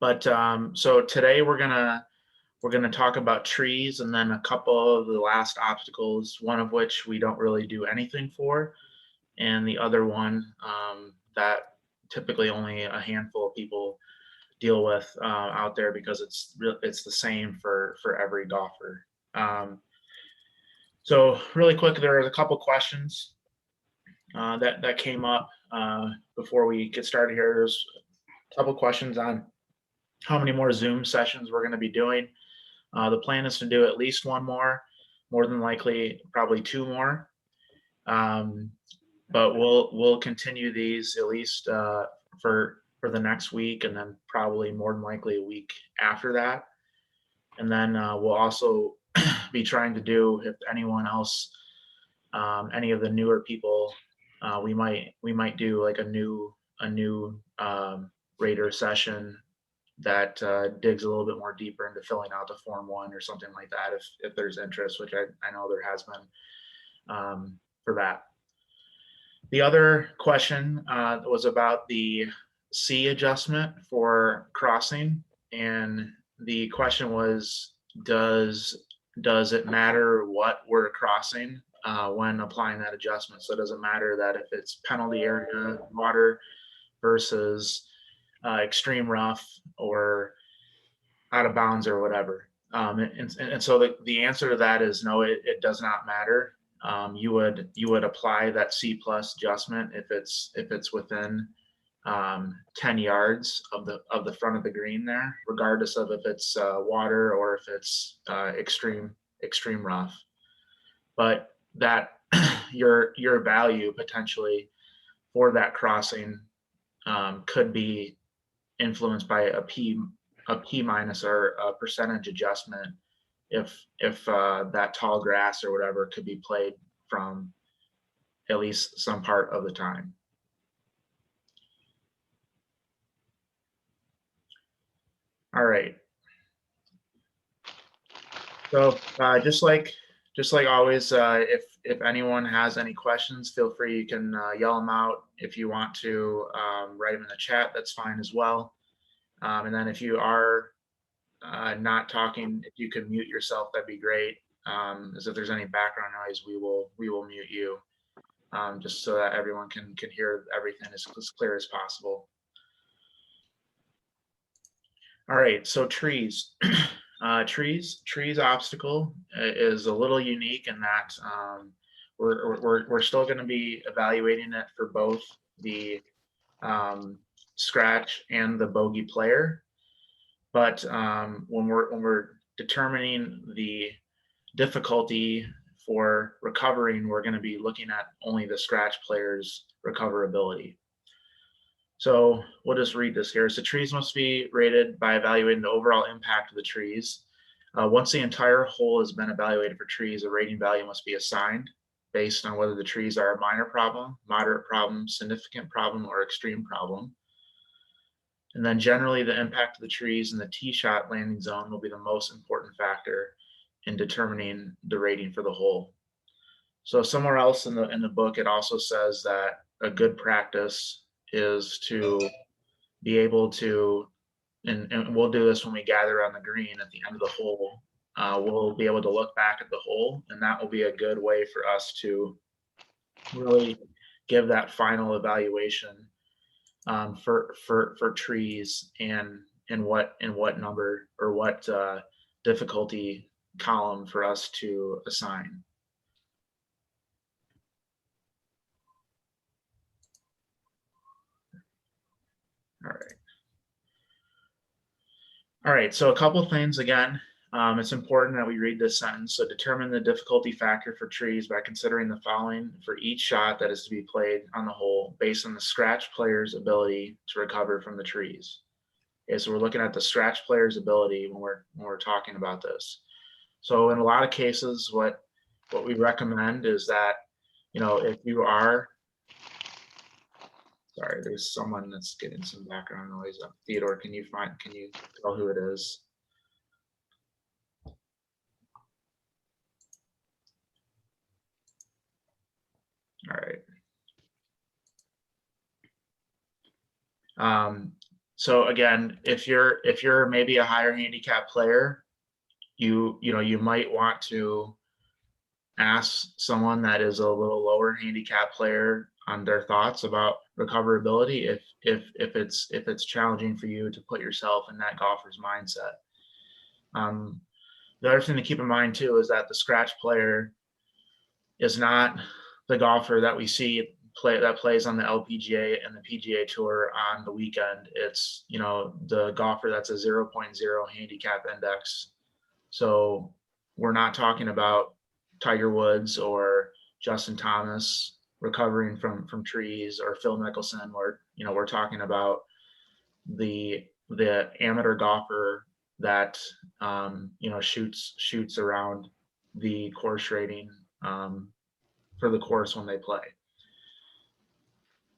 So today we're gonna talk about trees and then a couple of the last obstacles, one of which we don't really do anything for, and the other one that typically only a handful of people deal with out there because it's the same for every golfer. So really quick, there are a couple questions that came up before we get started here. There's a couple questions on how many more Zoom sessions we're going to be doing. The plan is to do at least one more than likely, probably two more. But we'll continue these at least for the next week, and then probably more than likely a week after that. And then we'll also be trying to do, if anyone else, any of the newer people, we might do like a new rater session that digs a little bit more deeper into filling out the Form 1 or something like that, if there's interest, which I know there has been for that. The other question was about the C adjustment for crossing, and the question was, does it matter what we're crossing when applying that adjustment? So does it matter that if it's penalty area water versus extreme rough or out of bounds or whatever? And so the answer to that is no, it does not matter. You would apply that C+ adjustment if it's within 10 yards of the front of the green there, regardless of if it's water or if it's extreme rough. But that your value potentially for that crossing could be influenced by a P- or a percentage adjustment if that tall grass or whatever could be played from at least some part of the time. All right. So just like always, if anyone has any questions, feel free. You can yell them out. If you want to write them in the chat, that's fine as well. And then if you are not talking, if you can mute yourself, that'd be great. As if there's any background noise, we will mute you, just so that everyone can hear everything as clear as possible. All right, so trees. Trees obstacle is a little unique in that we're still going to be evaluating it for both the scratch and the bogey player. But when we're determining the difficulty for recovering, we're going to be looking at only the scratch player's recoverability. So we'll just read this here. So trees must be rated by evaluating the overall impact of the trees. Once the entire hole has been evaluated for trees, a rating value must be assigned based on whether the trees are a minor problem, moderate problem, significant problem, or extreme problem. And then generally the impact of the trees in the tee shot landing zone will be the most important factor in determining the rating for the hole. So somewhere else in the book, it also says that a good practice is to be able to, and we'll do this when we gather on the green at the end of the hole, we'll be able to look back at the hole, and that will be a good way for us to really give that final evaluation for trees and what number or what difficulty column for us to assign. All right, so a couple of things again. It's important that we read this sentence. So determine the difficulty factor for trees by considering the following for each shot that is to be played on the hole based on the scratch player's ability to recover from the trees. Okay, so we're looking at the scratch player's ability when we're talking about this. So in a lot of cases, what we recommend is that, if you are, sorry, there's someone that's getting some background noise up. Theodore, can you tell who it is? All right. So again, if you're maybe a higher handicap player, you might want to ask someone that is a little lower handicap player on their thoughts about recoverability if it's challenging for you to put yourself in that golfer's mindset. The other thing to keep in mind too is that the scratch player is not the golfer that we see that plays on the LPGA and the PGA Tour on the weekend. It's, the golfer that's a 0.0 handicap index. So we're not talking about Tiger Woods or Justin Thomas recovering from trees, or Phil Mickelson. We're talking about the amateur golfer that shoots around the course rating for the course when they play.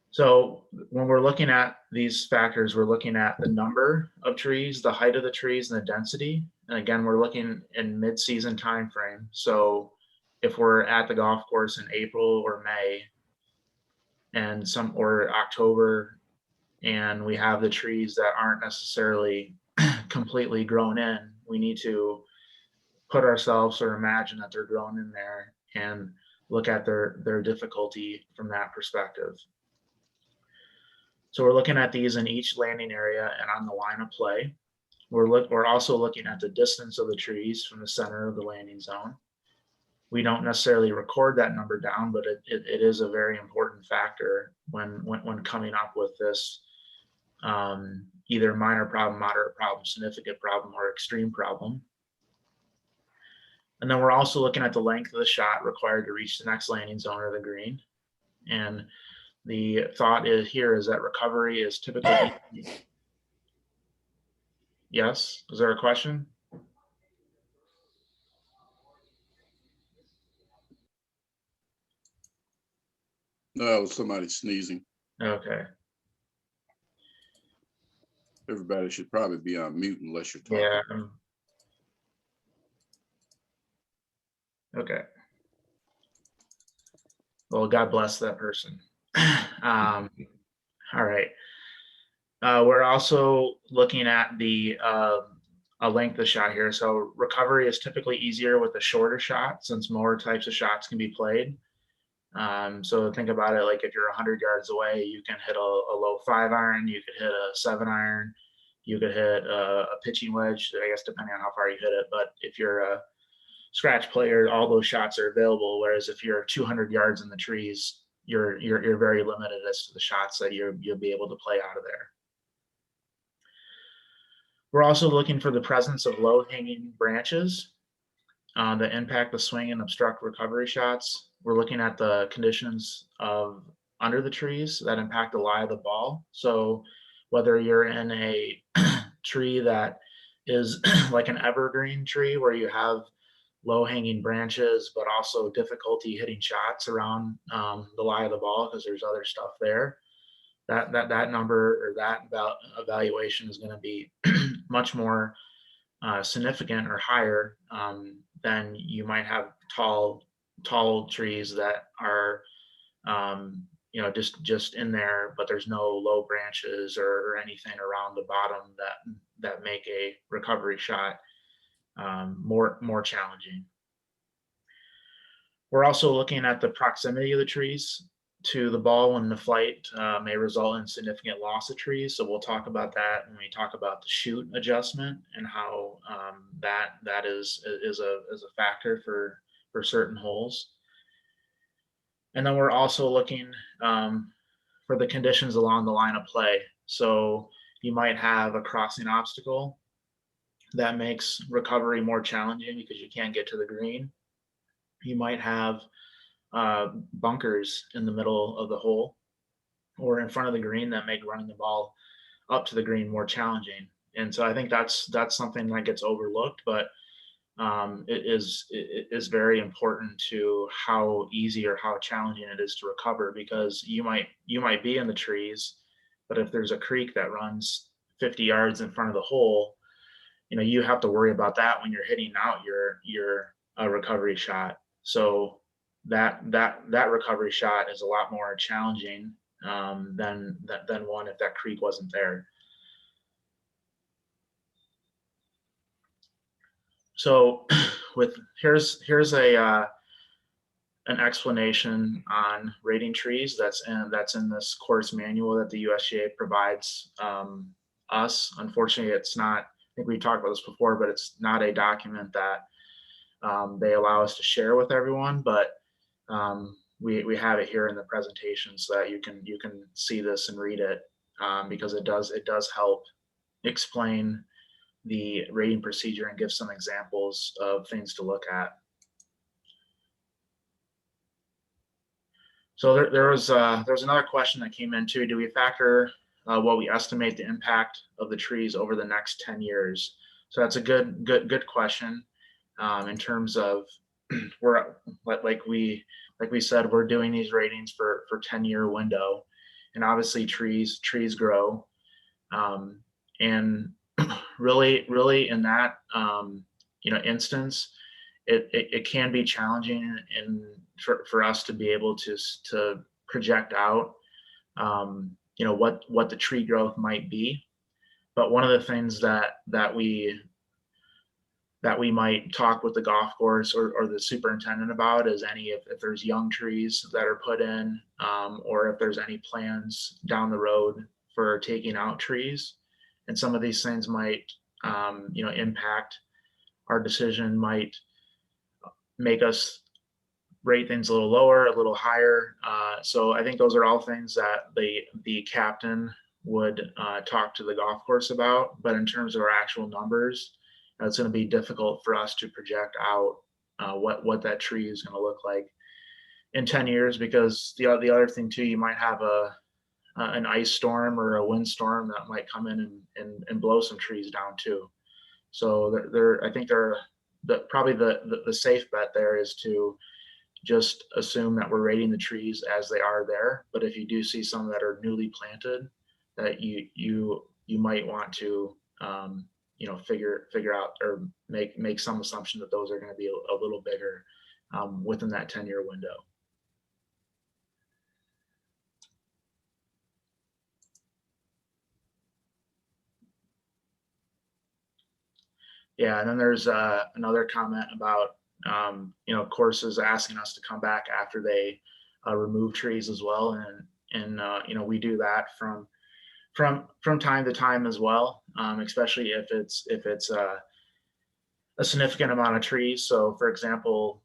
So when we're looking at these factors, we're looking at the number of trees, the height of the trees, and the density. And again, we're looking in mid-season time frame. So if we're at the golf course in April or May or October, and we have the trees that aren't necessarily completely grown in, we need to put ourselves or imagine that they're grown in there and look at their difficulty from that perspective. So we're looking at these in each landing area and on the line of play. We're also looking at the distance of the trees from the center of the landing zone. We don't necessarily record that number down, but it is a very important factor when coming up with this either minor problem, moderate problem, significant problem, or extreme problem. And then we're also looking at the length of the shot required to reach the next landing zone or the green. And the thought is that recovery is typically Yes, is there a question? No, it was somebody sneezing. Okay. Everybody should probably be on mute unless you're talking. Yeah. Okay. Well, God bless that person. All right. We're also looking at the a length of shot here. So recovery is typically easier with a shorter shot, since more types of shots can be played. So think about it like if you're 100 yards away, you can hit a low 5-iron, you could hit a 7-iron, you could hit a pitching wedge, I guess, depending on how far you hit it. But if you're a scratch player, all those shots are available. Whereas if you're 200 yards in the trees, you're very limited as to the shots that you'll be able to play out of there. We're also looking for the presence of low-hanging branches that impact the swing and obstruct recovery shots. We're looking at the conditions of under the trees that impact the lie of the ball. So whether you're in a tree that is like an evergreen tree where you have low-hanging branches, but also difficulty hitting shots around the lie of the ball because there's other stuff there, that number or that evaluation is going to be much more significant or higher than you might have tall trees that are just in there, but there's no low branches or anything around the bottom that make a recovery shot more challenging. We're also looking at the proximity of the trees to the ball when the flight may result in significant loss of trees. So we'll talk about that when we talk about the shoot adjustment and how that is a factor for certain holes. And then we're also looking for the conditions along the line of play. So you might have a crossing obstacle that makes recovery more challenging because you can't get to the green. You might have bunkers in the middle of the hole or in front of the green that make running the ball up to the green more challenging. And so I think that's something that gets overlooked, but it is very important to how easy or how challenging it is to recover, because you might be in the trees, but if there's a creek that runs 50 yards in front of the hole, you have to worry about that when you're hitting out your recovery shot. So that recovery shot is a lot more challenging than one if that creek wasn't there. So here's an explanation on rating trees that's in this course manual that the USGA provides us. Unfortunately, it's not, I think we talked about this before, but it's not a document that they allow us to share with everyone, but we have it here in the presentation so that you can see this and read it, because it does help explain the rating procedure and give some examples of things to look at. So there was another question that came in too. Do we factor what we estimate the impact of the trees over the next 10 years? So that's a good question. In terms of we're like we said, we're doing these ratings for 10-year window, and obviously trees grow, and really in that instance, it can be challenging for us to be able to project out what the tree growth might be. But one of the things that we might talk with the golf course or the superintendent about is if there's young trees that are put in, or if there's any plans down the road for taking out trees. And some of these things might impact our decision, might make us rate things a little lower, a little higher. So I think those are all things that the captain would talk to the golf course about. But in terms of our actual numbers, it's going to be difficult for us to project out what that tree is going to look like in 10 years, because the other thing too, you might have an ice storm or a windstorm that might come in and blow some trees down too. So I think probably the safe bet there is to just assume that we're rating the trees as they are there. But if you do see some that are newly planted, that you might want to figure out or make some assumption that those are going to be a little bigger within that 10-year window. Yeah, and then there's another comment about courses asking us to come back after they remove trees as well, and we do that from time to time as well, especially if it's a significant amount of trees. So, for example,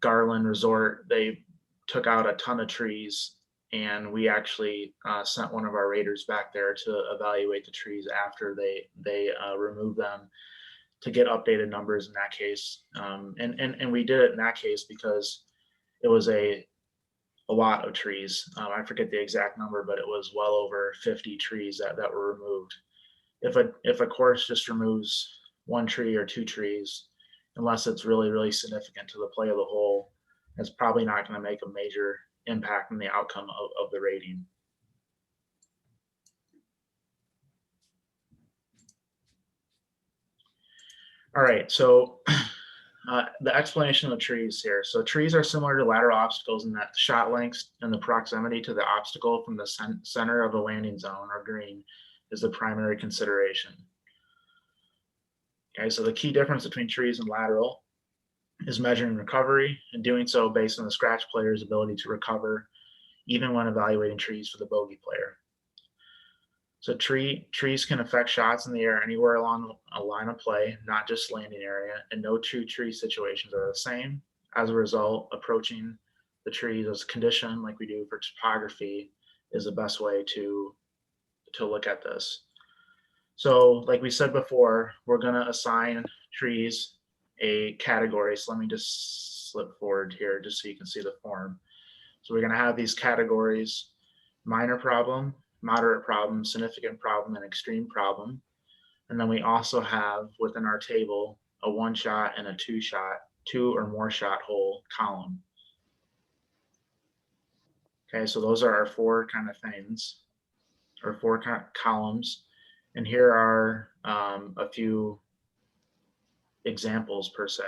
Garland Resort, they took out a ton of trees, and we actually sent one of our raters back there to evaluate the trees after they removed them, to get updated numbers in that case. And we did it in that case because it was a lot of trees. I forget the exact number, but it was well over 50 trees that were removed. If a course just removes one tree or two trees, unless it's really significant to the play of the hole, it's probably not going to make a major impact on the outcome of the rating. All right, so the explanation of the trees here. So trees are similar to lateral obstacles in that the shot lengths and the proximity to the obstacle from the center of the landing zone or green is the primary consideration. Okay, so the key difference between trees and lateral is measuring recovery, and doing so based on the scratch player's ability to recover, even when evaluating trees for the bogey player. So trees can affect shots in the air anywhere along a line of play, not just landing area, and no two tree situations are the same. As a result, approaching the trees as condition, like we do for topography, is the best way to look at this. So like we said before, we're going to assign trees a category. So let me just slip forward here just so you can see the form. So we're going to have these categories: minor problem, moderate problem, significant problem, and extreme problem. And then we also have within our table a one shot and a two or more shot hole column. Okay, so those are our four kind of things, or four columns. And here are a few examples per se.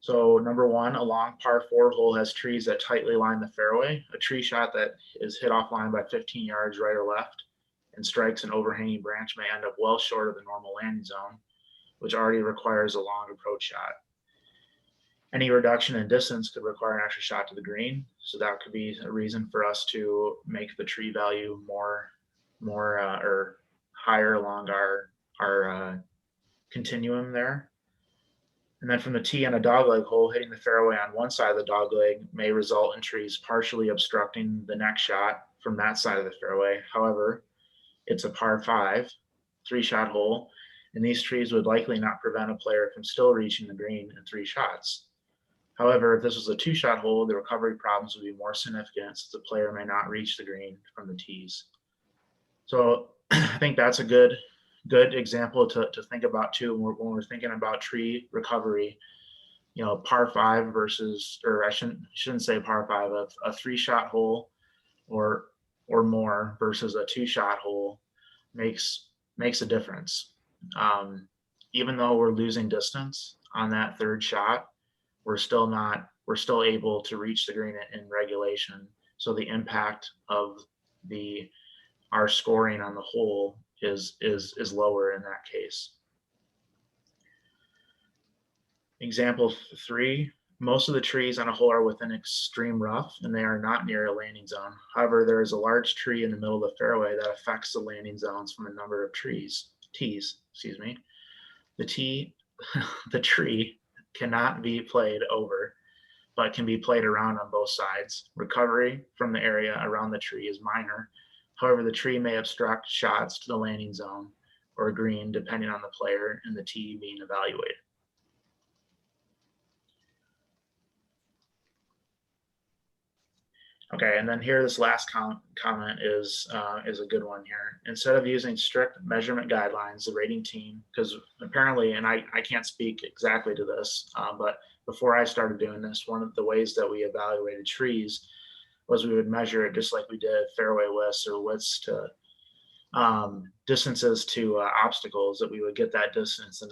So number one, a long par 4 hole has trees that tightly line the fairway. A tree shot that is hit offline by 15 yards right or left and strikes an overhanging branch may end up well short of the normal landing zone. which already requires a long approach shot. Any reduction in distance could require an extra shot to the green, so that could be a reason for us to make the tree value more or higher along our continuum there. And then from the tee on a dogleg hole, hitting the fairway on one side of the dogleg may result in trees partially obstructing the next shot from that side of the fairway. However, it's a par 5, 3-shot hole, and these trees would likely not prevent a player from still reaching the green in 3 shots. However, if this was a 2-shot hole, the recovery problems would be more significant since the player may not reach the green from the tees. So I think that's a good example to think about too when we're thinking about tree recovery. You know, par 5 versus, or I shouldn't say par 5, a 3-shot hole or more versus a 2-shot hole makes a difference. Even though we're losing distance on that 3rd shot, we're still able to reach the green in regulation. So the impact of our scoring on the hole is lower in that case. Example 3, most of the trees on a hole are within extreme rough and they are not near a landing zone. However, there is a large tree in the middle of the fairway that affects the landing zones from a number of tees. The tree cannot be played over, but can be played around on both sides. Recovery from the area around the tree is minor. However, the tree may obstruct shots to the landing zone or green depending on the player and the tee being evaluated. Okay, and then here, this last comment is a good one here. Instead of using strict measurement guidelines, the rating team, because apparently, and I can't speak exactly to this, but before I started doing this, one of the ways that we evaluated trees was we would measure it just like we did fairway widths or widths to distances to obstacles, that we would get that distance and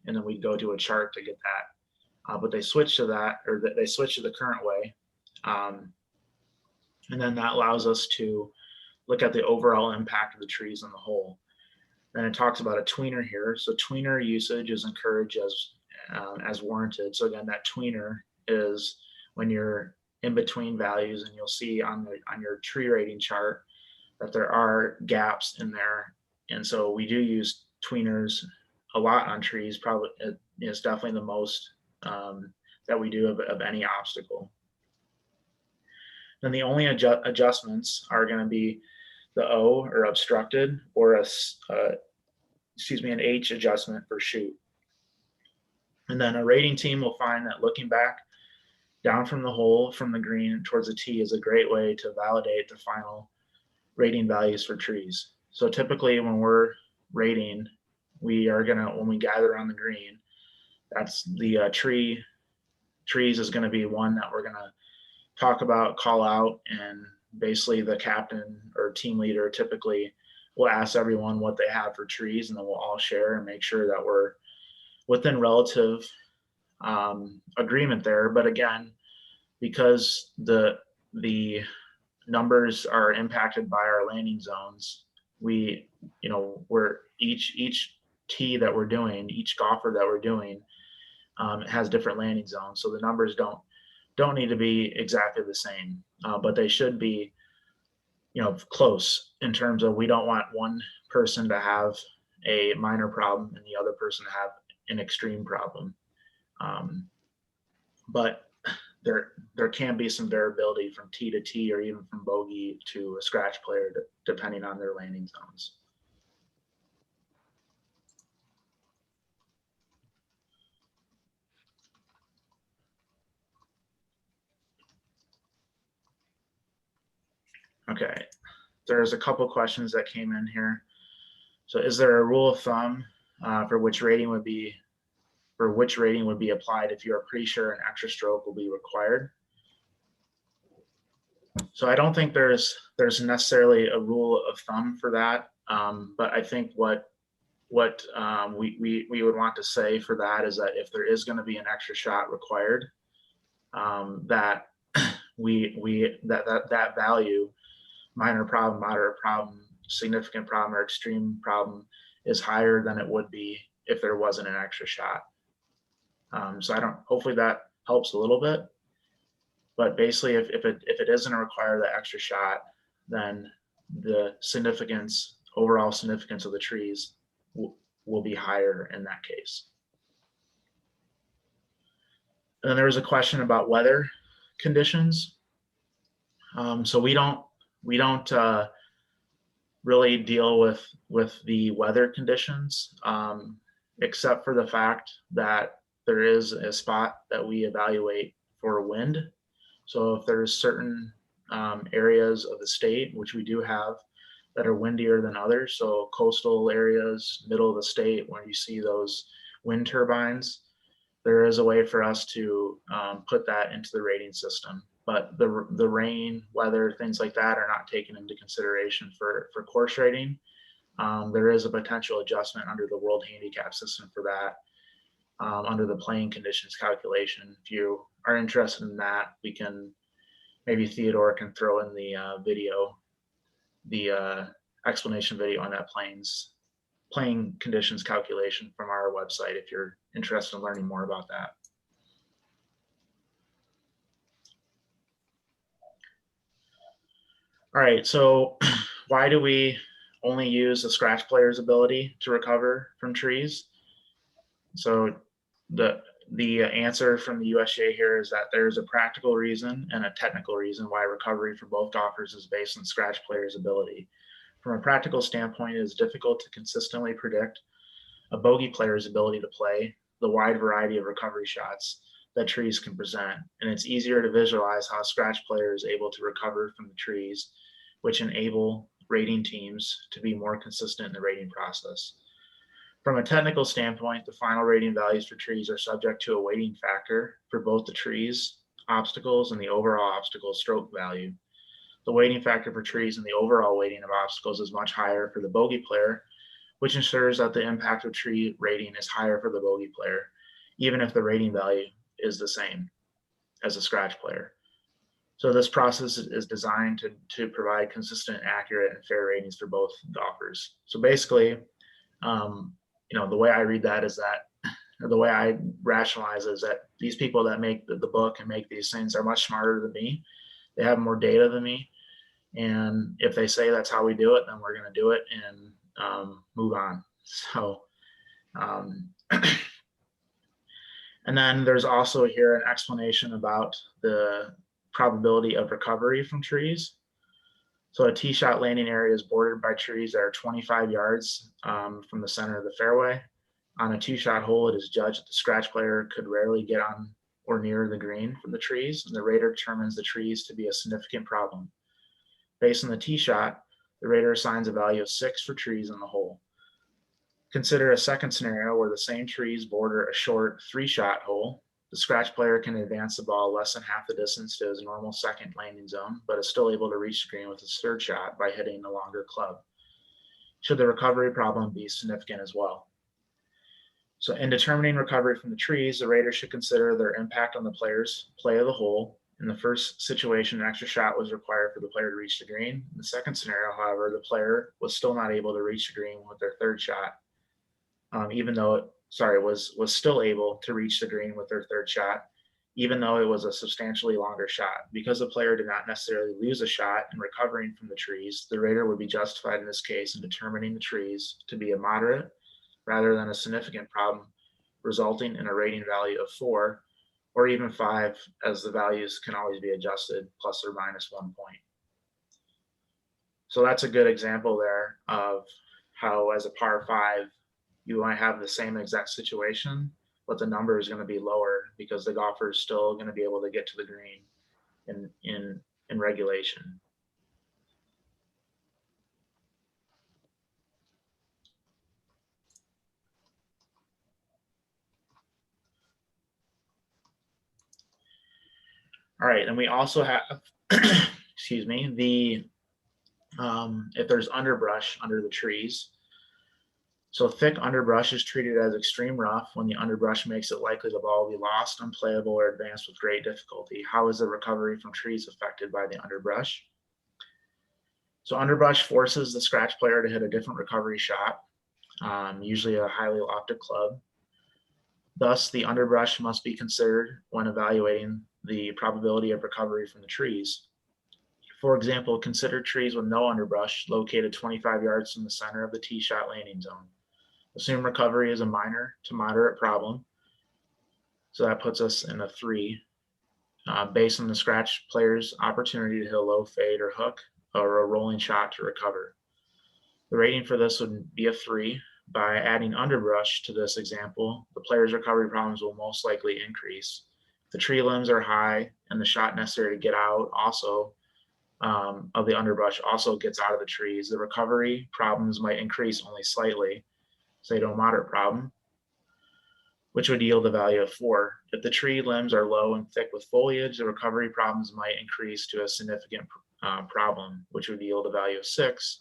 then we'd go to a chart to get that. But they switched to that, or they switched to the current way. And then that allows us to look at the overall impact of the trees on the hole. Then it talks about a tweener here. So tweener usage is encouraged as warranted. So again, that tweener is when you're in between values, and you'll see on your tree rating chart that there are gaps in there. And so we do use tweeners a lot on trees. Probably it's definitely the most that we do of any obstacle. Then the only adjustments are going to be the O, or obstructed, or an H adjustment for shoot. And then a rating team will find that looking back down from the hole from the green towards the tee is a great way to validate the final rating values for trees. So typically when we're rating, when we gather on the green, that's the trees is going to be one that we're going to talk about, call out, and basically the captain or team leader typically will ask everyone what they have for trees, and then we'll all share and make sure that we're within relative agreement there. But again, because the numbers are impacted by our landing zones, we're each tee that we're doing, each golfer that we're doing has different landing zones. So the numbers don't need to be exactly the same, but they should be, close in terms of, we don't want one person to have a minor problem and the other person to have an extreme problem. But there can be some variability from tee to tee, or even from bogey to a scratch player, depending on their landing zones. Okay, there's a couple questions that came in here. So is there a rule of thumb for which rating would be applied if you are pretty sure an extra stroke will be required? So I don't think there's necessarily a rule of thumb for that, but I think what we would want to say for that is that if there is going to be an extra shot required, that that value, minor problem, moderate problem, significant problem, or extreme problem, is higher than it would be if there wasn't an extra shot. So hopefully that helps a little bit. But basically, if it isn't require that extra shot, then the overall significance of the trees will be higher in that case. And then there was a question about weather conditions. So we don't really deal with the weather conditions, except for the fact that there is a spot that we evaluate for wind. So if there's certain areas of the state, which we do have, that are windier than others, so coastal areas, middle of the state, where you see those wind turbines, there is a way for us to put that into the rating system. But the rain, weather, things like that are not taken into consideration for course rating. There is a potential adjustment under the World Handicap System for that, under the playing conditions calculation. If you are interested in that, we can, maybe Theodore can throw in the video, the explanation video on that playing conditions calculation from our website if you're interested in learning more about that. All right, so why do we only use the scratch player's ability to recover from trees? So the answer from the USGA here is that there's a practical reason and a technical reason why recovery for both golfers is based on scratch player's ability. From a practical standpoint, it is difficult to consistently predict a bogey player's ability to play the wide variety of recovery shots that trees can present, and it's easier to visualize how a scratch player is able to recover from the trees, which enable rating teams to be more consistent in the rating process. From a technical standpoint, the final rating values for trees are subject to a weighting factor for both the trees, obstacles, and the overall obstacle stroke value. The weighting factor for trees and the overall weighting of obstacles is much higher for the bogey player, which ensures that the impact of tree rating is higher for the bogey player, even if the rating value is the same as a scratch player. So this process is designed to provide consistent, accurate, and fair ratings for both golfers. So basically, the way I read that is that, or the way I rationalize is that these people that make the book and make these things are much smarter than me. They have more data than me. And if they say that's how we do it, then we're going to do it and move on. So, and then there's also here an explanation about the probability of recovery from trees. So a tee shot landing area is bordered by trees that are 25 yards from the center of the fairway. On a tee shot hole, it is judged that the scratch player could rarely get on or near the green from the trees, and the rater determines the trees to be a significant problem. Based on the tee shot, the rater assigns a value of 6 for trees in the hole. Consider a second scenario where the same trees border a short 3-shot hole. The scratch player can advance the ball less than half the distance to his normal second landing zone, but is still able to reach the green with his third shot by hitting the longer club. Should the recovery problem be significant as well? So in determining recovery from the trees, the rater should consider their impact on the player's play of the hole. In the first situation, an extra shot was required for the player to reach the green. In the second scenario, however, the player was still not able to reach the green with their third shot, was still able to reach the green with their third shot, even though it was a substantially longer shot. Because the player did not necessarily lose a shot in recovering from the trees, the rater would be justified in this case in determining the trees to be a moderate rather than a significant problem, resulting in a rating value of 4 or even 5, as the values can always be adjusted plus or minus 1 point. So that's a good example there of how, as a par 5, you might have the same exact situation, but the number is going to be lower because the golfer is still going to be able to get to the green in regulation. All right, and we also have, excuse me, if there's underbrush under the trees. So thick underbrush is treated as extreme rough when the underbrush makes it likely the ball will be lost, unplayable, or advanced with great difficulty. How is the recovery from trees affected by the underbrush? So underbrush forces the scratch player to hit a different recovery shot. usually a highly lofted club. Thus, the underbrush must be considered when evaluating the probability of recovery from the trees. For example, consider trees with no underbrush located 25 yards from the center of the tee shot landing zone. Assume recovery is a minor to moderate problem. So that puts us in a 3. Based on the scratch player's opportunity to hit a low fade or hook or a rolling shot to recover. The rating for this would be a 3. By adding underbrush to this example, the player's recovery problems will most likely increase. If the tree limbs are high and the shot necessary to get out also of the underbrush also gets out of the trees, the recovery problems might increase only slightly, say to a moderate problem, which would yield a value of 4. If the tree limbs are low and thick with foliage, the recovery problems might increase to a significant problem, which would yield a value of 6.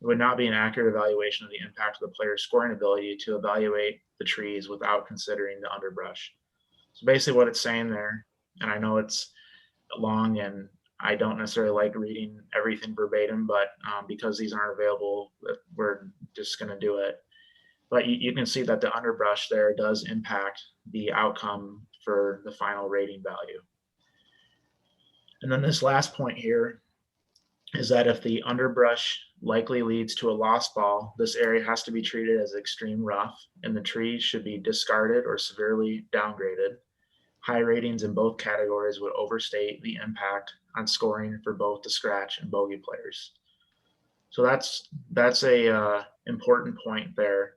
It would not be an accurate evaluation of the impact of the player's scoring ability to evaluate the trees without considering the underbrush. So basically what it's saying there, and I know it's long and I don't necessarily like reading everything verbatim, but because these aren't available, we're just going to do it. But you can see that the underbrush there does impact the outcome for the final rating value. And then this last point here is that if the underbrush likely leads to a lost ball, this area has to be treated as extreme rough and the tree should be discarded or severely downgraded. High ratings in both categories would overstate the impact on scoring for both the scratch and bogey players. So that's a important point there.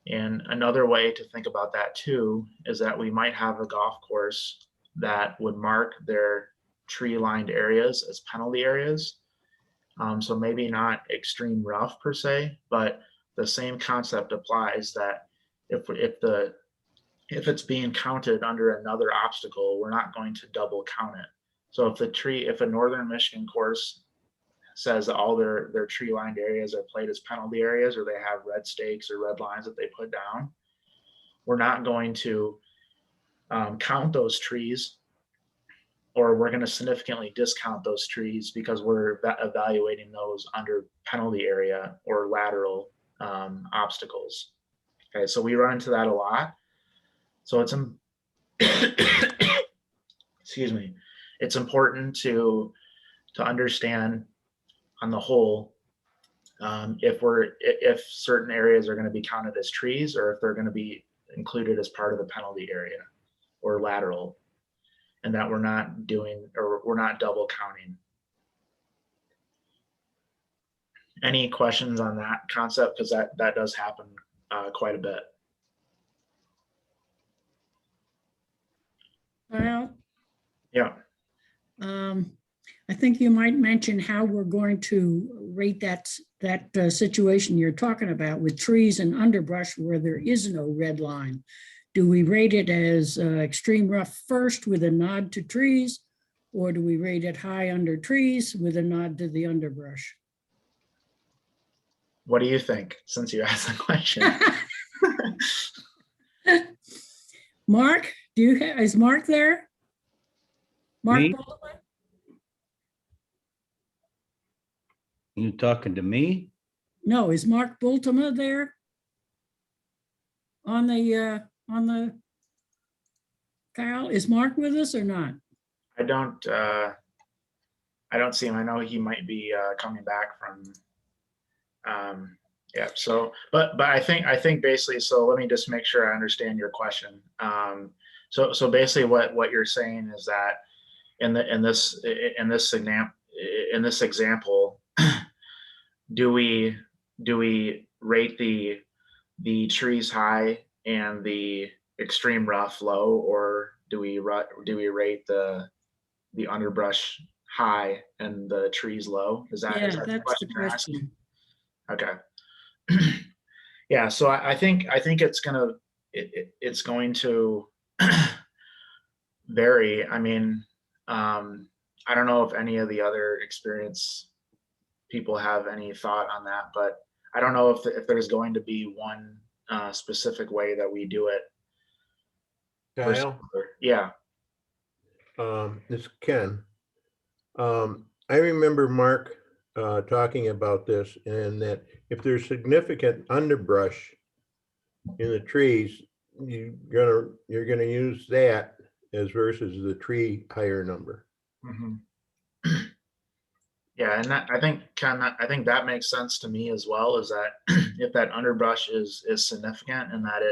And another way to think about that too is that we might have a golf course that would mark their tree lined areas as penalty areas. So maybe not extreme rough per se, but the same concept applies that if it's being counted under another obstacle, we're not going to double count it. So if a Northern Michigan course says all their tree lined areas are played as penalty areas, or they have red stakes or red lines that they put down, we're not going to count those trees, or we're going to significantly discount those trees because we're evaluating those under penalty area or lateral obstacles. Okay, so we run into that a lot. So it's excuse me, it's important to understand on the whole if certain areas are going to be counted as trees or if they're going to be included as part of the penalty area or lateral, and that we're not doing, or we're not double counting. Any questions on that concept? Because that does happen quite a bit. Well, Yeah. I think you might mention how we're going to rate that situation you're talking about with trees and underbrush where there is no red line. Do we rate it as extreme rough first with a nod to trees, or do we rate it high under trees with a nod to the underbrush? What do you think, since you asked the question? Mark, is Mark there? Mark Me? Boltman? You talking to me? No, is Mark Bultema there? On the Kyle, is Mark with us or not? I don't see him. I know he might be coming back from yeah, so but I think basically, so let me just make sure I understand your question. So basically what you're saying is that in this example, do we rate the trees high and the extreme rough low, or do we rate the underbrush high and the trees low? Is that Yeah, the that's question the you're asking? question. Okay. Yeah, so I think it's going to vary. I mean, I don't know if any of the other experienced people have any thought on that, but I don't know if there's going to be one specific way that we do it. Kyle, Yeah. this is Ken. I remember Mark talking about this, and that if there's significant underbrush in the trees, you're gonna use that as versus the tree higher number. Mhm. Yeah, and that, I think that makes sense to me as well, is that if that underbrush is significant and that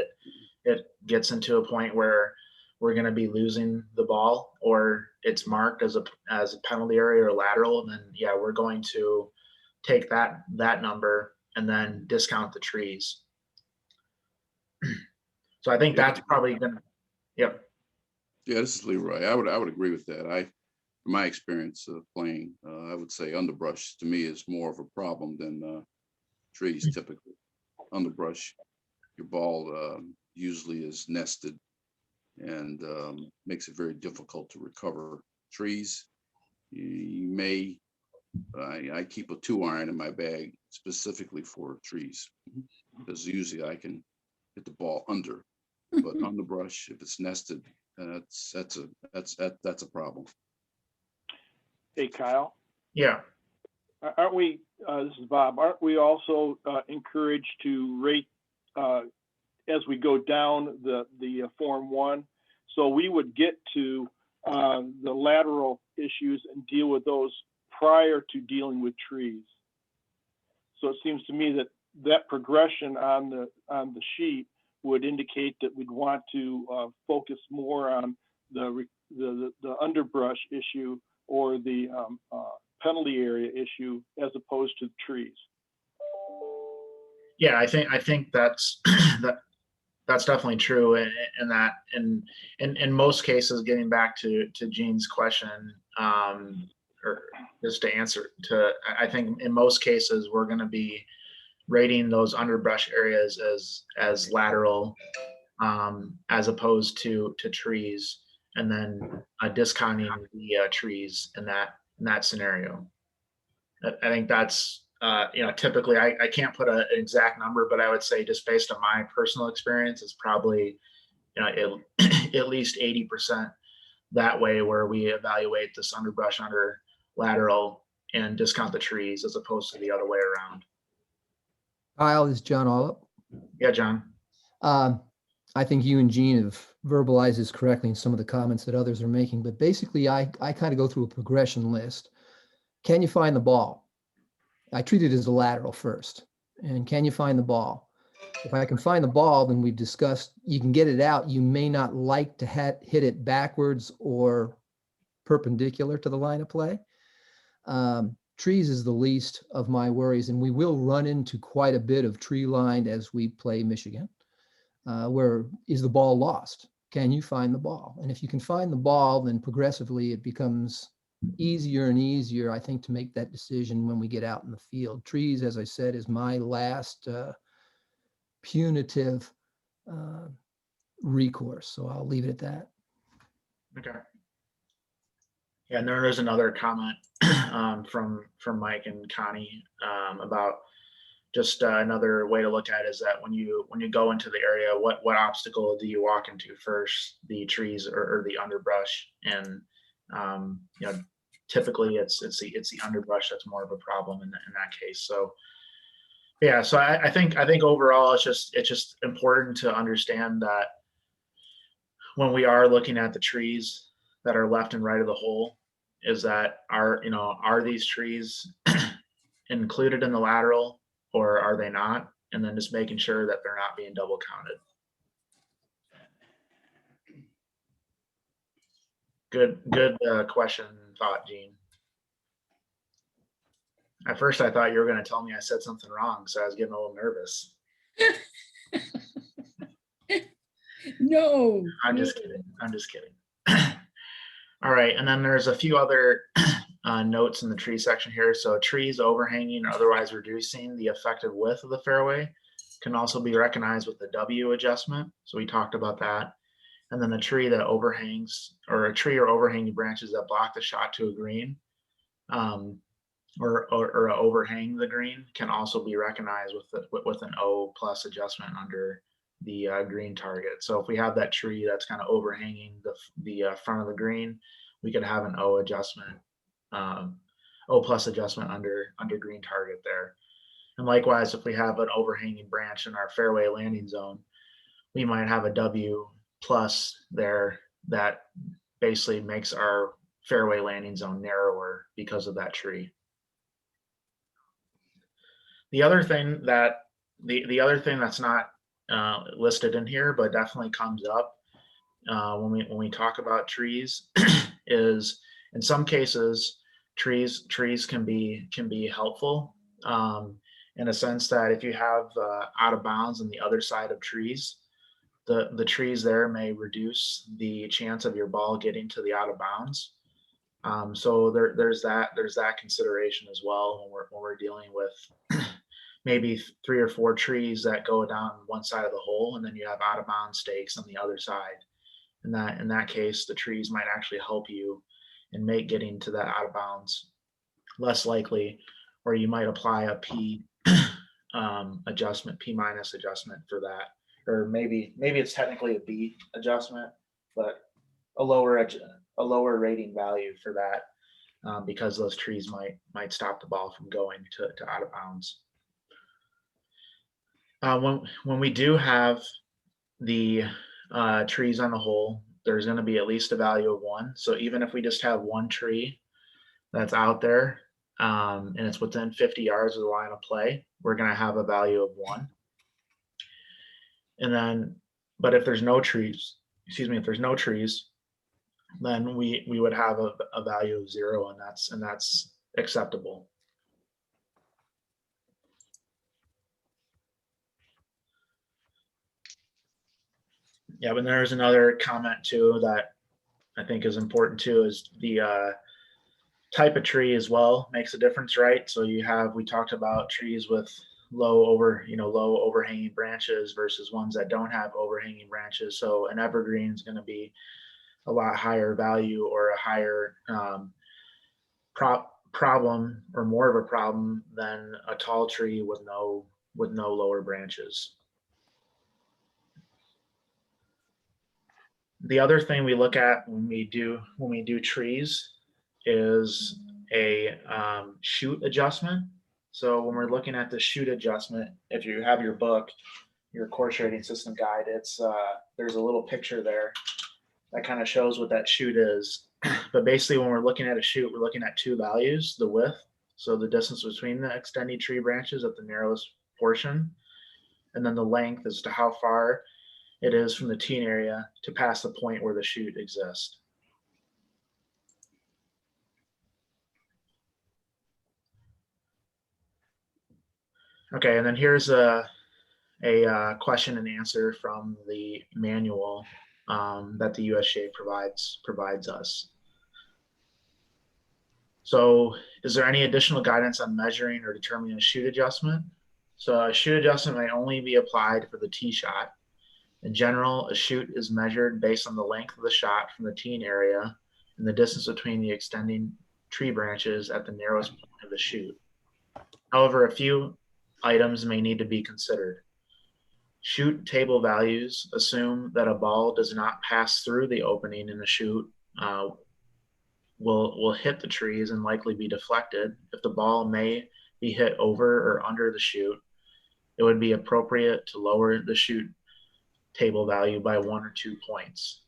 it gets into a point where we're going to be losing the ball, or it's marked as a penalty area or lateral, then yeah, we're going to take that number and then discount the trees. So I think Yeah. that's probably going to, yep. Yeah, this is Leroy. I would agree with that. From my experience of playing, I would say underbrush to me is more of a problem than trees typically. Underbrush, your ball usually is nested and makes it very difficult to recover. Trees, you may, I keep a 2-iron in my bag specifically for trees, because usually I can hit the ball under, but underbrush, if it's nested, that's a problem. Hey, Kyle, Yeah. aren't we, this is Bob, aren't we also encouraged to rate as we go down the Form 1? So we would get to the lateral issues and deal with those prior to dealing with trees. So it seems to me that progression on the sheet would indicate that we'd want to focus more on the underbrush issue or the penalty area issue as opposed to the trees. Yeah, I think that's that's definitely true, and that in most cases, getting back to Gene's question, or just to answer to, I think in most cases we're going to be rating those underbrush areas as lateral, as opposed to trees, and then discounting the trees in that scenario. I think that's typically I can't put an exact number, but I would say just based on my personal experience, it's probably at least 80% that way, where we evaluate this underbrush under lateral and discount the trees as opposed to the other way around. Kyle, this is John Allop. Yeah, John. I think you and Gene have verbalized this correctly in some of the comments that others are making, but basically I kind of go through a progression list. Can you find the ball? I treat it as a lateral first. And can you find the ball? If I can find the ball, then we've discussed, you can get it out. You may not like to hit it backwards or perpendicular to the line of play. Trees is the least of my worries, and we will run into quite a bit of tree line as we play Michigan. Where is the ball lost? Can you find the ball? And if you can find the ball, then progressively it becomes easier and easier, I think, to make that decision when we get out in the field. Trees, as I said, is my last punitive recourse. So I'll leave it at that. Okay. Yeah, and there is another comment from Mike and Connie about just another way to look at it is that when you go into the area, what obstacle do you walk into first, the trees or the underbrush? And typically it's the underbrush that's more of a problem in that case. So yeah, so I think overall it's just important to understand that when we are looking at the trees that are left and right of the hole, is that are these trees included in the lateral or are they not? And then just making sure that they're not being double counted. Good question and thought, Gene. At first I thought you were going to tell me I said something wrong, so I was getting a little nervous. No. I'm just kidding. All right, and then there's a few other notes in the tree section here. So trees overhanging or otherwise reducing the effective width of the fairway can also be recognized with the W adjustment. So we talked about that. And then a tree that overhangs, or a tree or overhanging branches that block the shot to a green, or overhang the green, can also be recognized with an O plus adjustment under the green target. So if we have that tree that's kind of overhanging the front of the green, we could have an O adjustment O plus adjustment under green target there. And likewise, if we have an overhanging branch in our fairway landing zone, we might have a W plus there that basically makes our fairway landing zone narrower because of that tree. The other thing that the other thing that's not listed in here, but definitely comes up when we talk about trees, is in some cases trees can be helpful in a sense that if you have out of bounds on the other side of trees, the trees there may reduce the chance of your ball getting to the out of bounds. So there's that consideration as well when we're dealing with maybe 3 or 4 trees that go down one side of the hole, and then you have out of bounds stakes on the other side. In that case, the trees might actually help you and make getting to that out of bounds less likely, or you might apply a P adjustment, P minus adjustment for that, or maybe it's technically a B adjustment, but a lower rating value for that because those trees might stop the ball from going to out of bounds. When we do have the trees on the hole, there's going to be at least a value of 1. So even if we just have one tree that's out there and it's within 50 yards of the line of play, we're going to have a value of 1. And then, but if there's no trees, then we would have a value of 0, and that's acceptable. Yeah, but there's another comment too that I think is important too, is the type of tree as well makes a difference, right? So we talked about trees with low overhanging branches versus ones that don't have overhanging branches. So an evergreen is going to be a lot higher value, or a higher problem, or more of a problem than a tall tree with no lower branches. The other thing we look at when we do trees is a shoot adjustment. So when we're looking at the shoot adjustment, if you have your book, your course rating system guide, it's there's a little picture there that kind of shows what that shoot is. But basically, when we're looking at a shoot, we're looking at 2 values: the width, so the distance between the extending tree branches at the narrowest portion, and then the length as to how far it is from the teen area to past the point where the shoot exists. Okay, and then here's a question and answer from the manual that the USGA provides us. So, is there any additional guidance on measuring or determining a shoot adjustment? So a shoot adjustment may only be applied for the tee shot. In general, a shoot is measured based on the length of the shot from the teen area and the distance between the extending tree branches at the narrowest point of the shoot. However, a few items may need to be considered. Shoot table values assume that a ball does not pass through the opening in the shoot, will hit the trees and likely be deflected. If the ball may be hit over or under the shoot, it would be appropriate to lower the shoot table value by 1 or 2 points.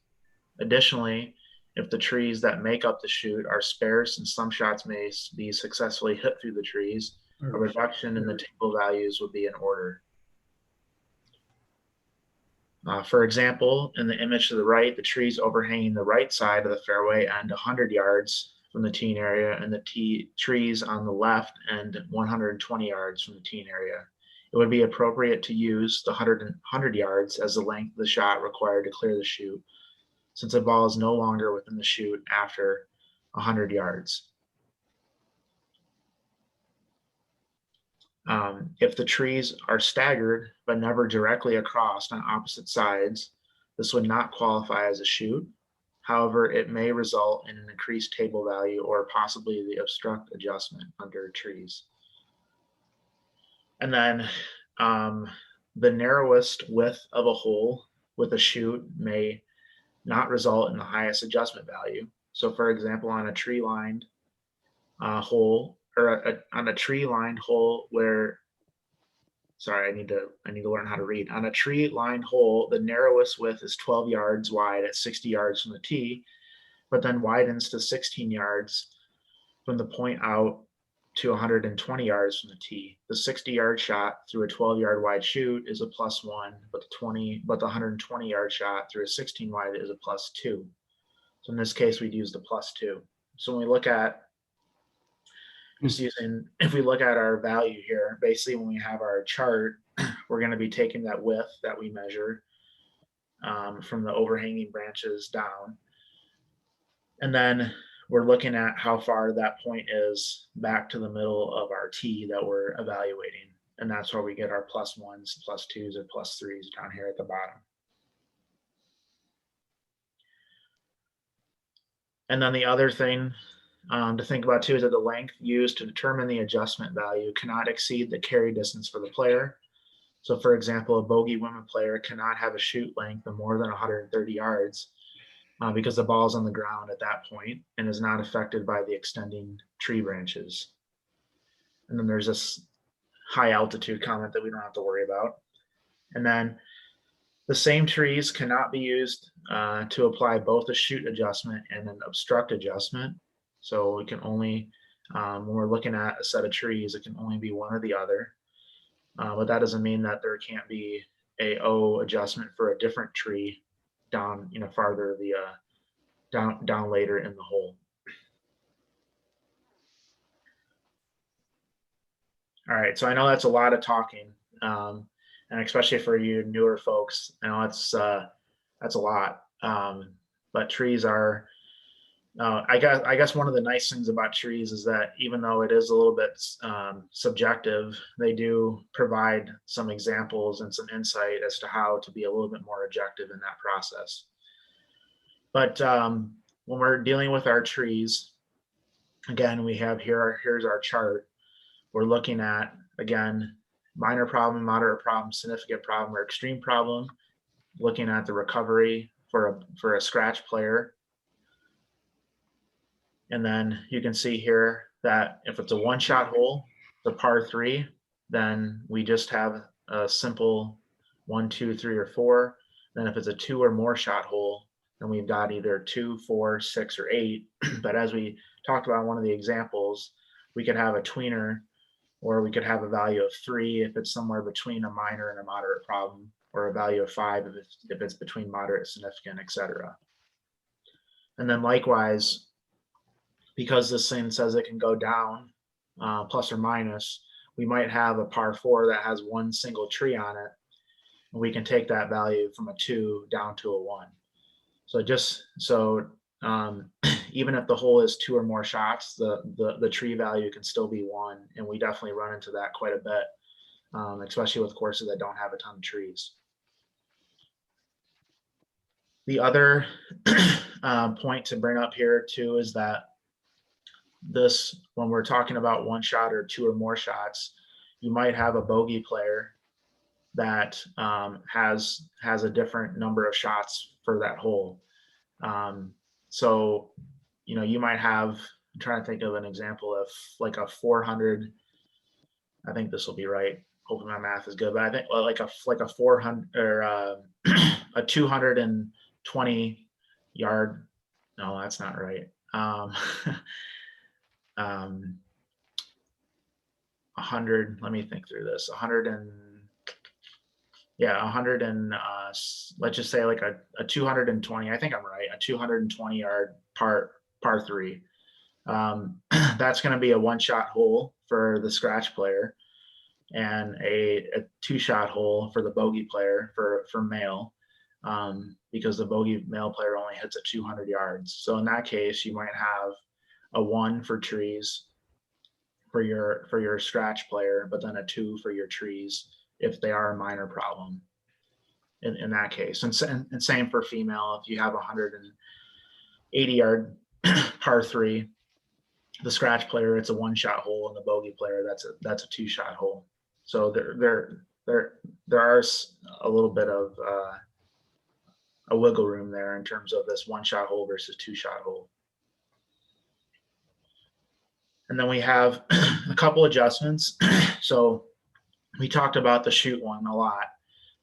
Additionally, if the trees that make up the shoot are sparse and some shots may be successfully hit through the trees, a reduction in the table values would be in order. For example, in the image to the right, the trees overhanging the right side of the fairway end 100 yards from the teen area, and the trees on the left end 120 yards from the teen area. It would be appropriate to use the 100 yards as the length of the shot required to clear the shoot, since the ball is no longer within the shoot after 100 yards. If the trees are staggered but never directly across on opposite sides, this would not qualify as a shoot. However, it may result in an increased table value or possibly the obstruct adjustment under trees. And then the narrowest width of a hole with a shoot may not result in the highest adjustment value. So for example, on a tree lined hole, or on a tree lined hole where, sorry, I need to learn how to read. On a tree lined hole, the narrowest width is 12 yards wide at 60 yards from the tee, but then widens to 16 yards from the point out to 120 yards from the tee. The 60-yard shot through a 12-yard wide shoot is a +1, but the 120-yard shot through a 16 wide is a +2. So in this case, we'd use the +2. So when we look at if we look at our value here, basically when we have our chart, we're going to be taking that width that we measure from the overhanging branches down. And then we're looking at how far that point is back to the middle of our tee that we're evaluating. And that's where we get our +1s, +2s, or +3s down here at the bottom. And then the other thing to think about too is that the length used to determine the adjustment value cannot exceed the carry distance for the player. So for example, a bogey women player cannot have a shoot length of more than 130 yards because the ball's on the ground at that point and is not affected by the extending tree branches. And then there's this high altitude comment that we don't have to worry about. And then the same trees cannot be used to apply both a shoot adjustment and an obstruct adjustment. So we can only, when we're looking at a set of trees, it can only be one or the other. But that doesn't mean that there can't be a O adjustment for a different tree down, farther the down later in the hole. All right, so I know that's a lot of talking, and especially for you newer folks, I know that's a lot. But trees are. I guess one of the nice things about trees is that even though it is a little bit subjective, they do provide some examples and some insight as to how to be a little bit more objective in that process. But when we're dealing with our trees, again, we have here's our chart. We're looking at, again, minor problem, moderate problem, significant problem, or extreme problem, looking at the recovery for a scratch player. And then you can see here that if it's a one-shot hole, the par 3, then we just have a simple 1, 2, 3, or 4. Then if it's a 2 or more shot hole, then we've got either 2, 4, 6, or 8. But as we talked about in one of the examples, we could have a tweener, or we could have a value of 3 if it's somewhere between a minor and a moderate problem, or a value of 5 if it's between moderate, significant, etc. And then likewise, because this thing says it can go down plus or minus, we might have a par 4 that has one single tree on it, and we can take that value from a 2 down to a 1. So even if the hole is 2 or more shots, the tree value can still be 1, and we definitely run into that quite a bit, especially with courses that don't have a ton of trees. The other point to bring up here too is that when we're talking about one shot or 2 or more shots, you might have a bogey player that has a different number of shots for that hole. So, you might have, I'm trying to think of an example of like a 400, I think this will be right. Hoping my math is good, but I think like a 400 or a 220 yard. No, that's not right. 100, let me think through this. 100 and let's just say like a 220, I think I'm right, a 220 yard par 3. That's going to be a one-shot hole for the scratch player, and a 2-shot hole for the bogey player for male, because the bogey male player only hits at 200 yards. So in that case, you might have a 1 for trees for your scratch player, but then a 2 for your trees if they are a minor problem in that case. And same for female. If you have a 180 yard par 3, the scratch player, it's a 1-shot hole, and the bogey player, that's a 2-shot hole. So there are a little bit of a wiggle room there in terms of this 1-shot hole versus 2-shot hole. And then we have a couple adjustments. So we talked about the shoot one a lot,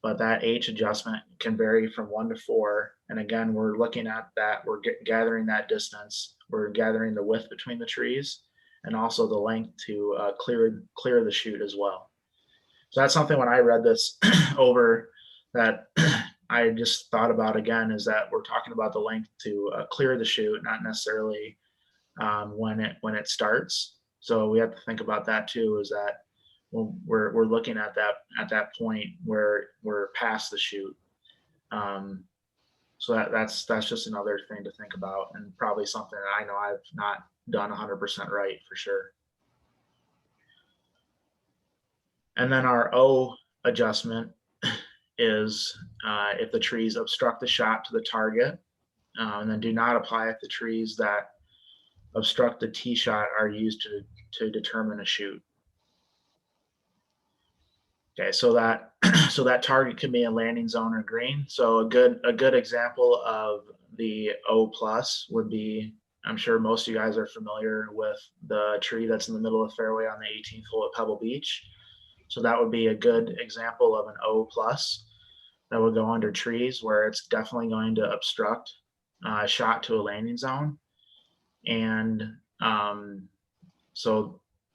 but that H adjustment can vary from 1 to 4. And again, we're looking at that. We're gathering that distance. We're gathering the width between the trees and also the length to clear the shoot as well. So that's something when I read this over that I just thought about again, is that we're talking about the length to clear the shoot, not necessarily when it starts. So we have to think about that too, is that when we're looking at that point where we're past the shoot. So that's just another thing to think about, and probably something that I know I've not done 100% right for sure. And then our O adjustment is if the trees obstruct the shot to the target, and then do not apply if the trees that obstruct the tee shot are used to determine a shoot. Okay, so that target can be a landing zone or green. So a good example of the O plus would be, I'm sure most of you guys are familiar with the tree that's in the middle of the fairway on the 18th hole at Pebble Beach. So that would be a good example of an O plus that would go under trees, where it's definitely going to obstruct a shot to a landing zone. And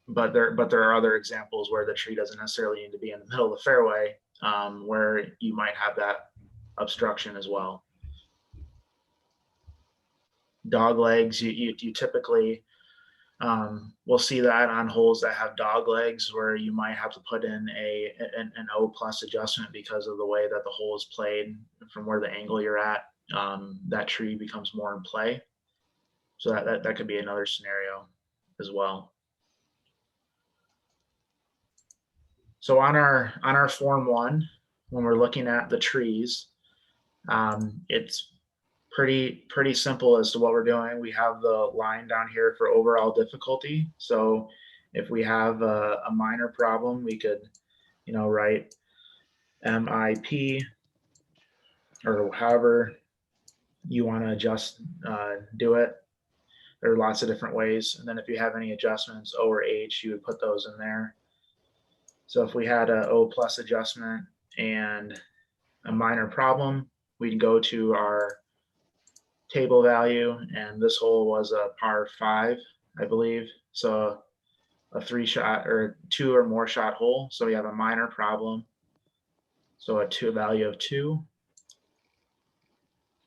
but there are other examples where the tree doesn't necessarily need to be in the middle of the fairway, where you might have that obstruction as well. Dog legs, you typically we'll see that on holes that have dog legs, where you might have to put in an O plus adjustment because of the way that the hole is played from where the angle you're at. That tree becomes more in play. So that could be another scenario as well. So on our Form 1, when we're looking at the trees, it's pretty simple as to what we're doing. We have the line down here for overall difficulty. So if we have a minor problem, we could, write MIP, or however you want to do it. There are lots of different ways. And then if you have any adjustments, O or H, you would put those in there. So if we had a O plus adjustment and a minor problem, we'd go to our table value, and this hole was a par 5, I believe. So a 3-shot or 2 or more shot hole. So we have a minor problem. So a value of 2.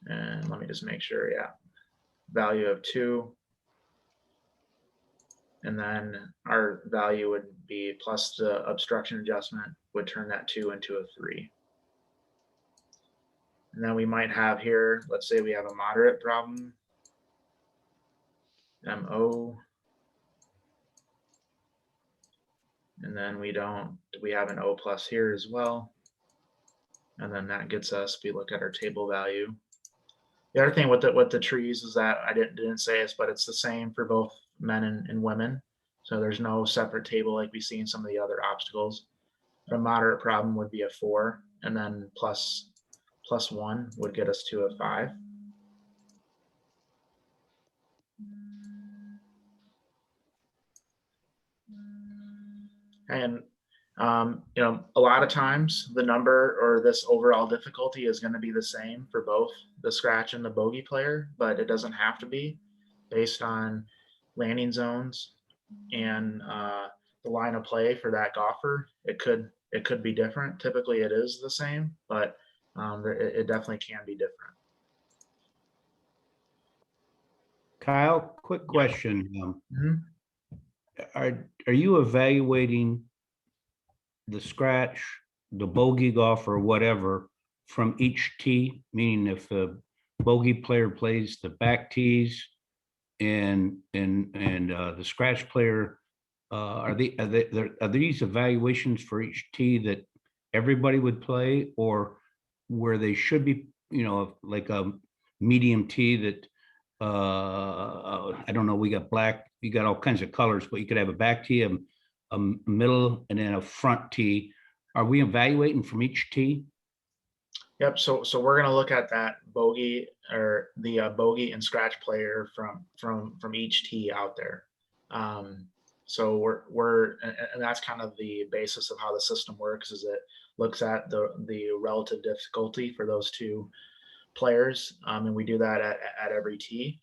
And let me just make sure, yeah. Value of 2. And then our value would be plus the obstruction adjustment would turn that 2 into a 3. And then we might have here, let's say we have a moderate problem, MO. And then we have an O plus here as well. And then that gets us, we look at our table value. The other thing with the trees is that I didn't say this, but it's the same for both men and women. So there's no separate table like we see in some of the other obstacles. A moderate problem would be a 4, and then plus 1 would get us to a 5. And a lot of times the number or this overall difficulty is going to be the same for both the scratch and the bogey player, but it doesn't have to be, based on landing zones and the line of play for that golfer. It could be different. Typically it is the same, but it definitely can be different. Kyle, quick question. Mhm. Are you evaluating the scratch, the bogey golf, or whatever from each tee? Meaning, if the bogey player plays the back tees and the scratch player, are these evaluations for each tee that everybody would play, or where they should be, like a medium tee that I don't know, we got black, you got all kinds of colors, but you could have a back tee, a middle, and then a front tee. Are we evaluating from each tee? Yep. So we're going to look at that bogey, or the bogey and scratch player from each tee out there. So and that's kind of the basis of how the system works, is it looks at the relative difficulty for those two players. And we do that at every tee